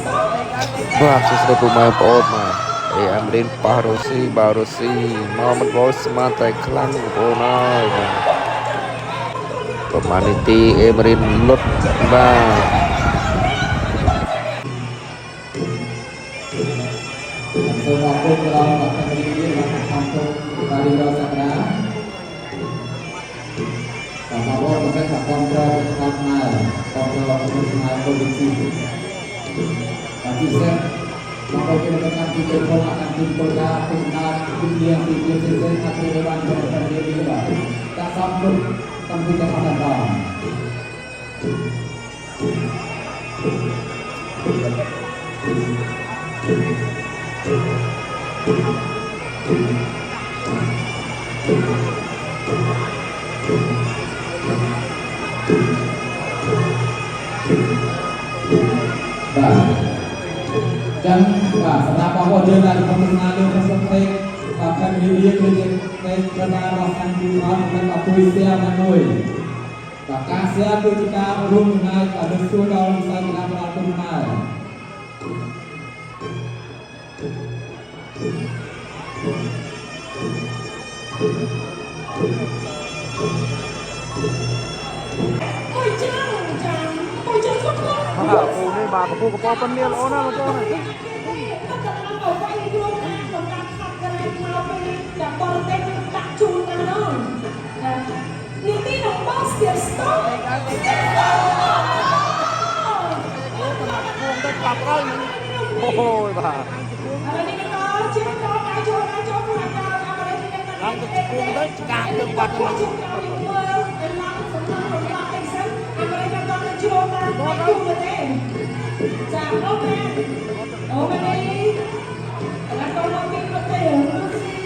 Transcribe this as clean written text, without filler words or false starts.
បាទសួស្តីពុកម៉ែបងប្អូនបាទអាមរិនប៉ះរ៉ូស៊ីបារ៉ូស៊ីមកមិនវល់ស្មានតែខ្លាំងបងប្អូនអើយបាទប្រហែលនាទីអេមរិនលុតបាទសូមអរគុណដល់អ្នកទាំងពីរបានខំចូលការរៀបរាប់សក្តាសម្រាប់បងប្អូនដែលកំពុងត្រូវតាមខ្មែរកំពុងរកជំនួយខ្មែរ positive បាទពិសេសបងប្អូនដែលកម្មពីពលរដ្ឋអាជីវពលការពីណាពីជាពីជាផ្សេងៗថាធ្វើបានប្រកបរបរនេះបាទដាក់សំទុកកម្មពីតែអត់ដល់ចឹងបាទសម្រាប់បងប្អូនយើងដែលកំពុងស្នាលើប្រសិទ្ធភាពបាទខាងនេះវាគឺជាពេលប្រកាសរបស់ខាងទីអត់និងអពុយស្ទះណាមួយបាទការស្ទះគឺជាការរួមចំណែកដល់លើសួរដល់វិស័យកីឡាប្រដាល់ទុនខ្មែរមួយចាំគាត់បាទពូនេះបាទពូកប៉ោប៉ុននេះល្អណាស់បងប្អូនដាក់បរទេសដាក់ជូនទៅនោះនាទីរបស់បងស្ទាបស្ទោអូយបាទហើយនេះក៏ជាដល់ដៃចូលខ្លួនដល់អាមេរិកឡើងទៅគង់ទៅស្កាប់ទៅបាត់ទៅជួយដល់មើលឲ្យឡើងសម្រាប់របស់អីសិនអាមេរិកក៏ដល់ជួយដល់គង់ទៅទេចាអូខេអូខេនេះដល់ទៅមកពីប្រទេសរុស្ស៊ី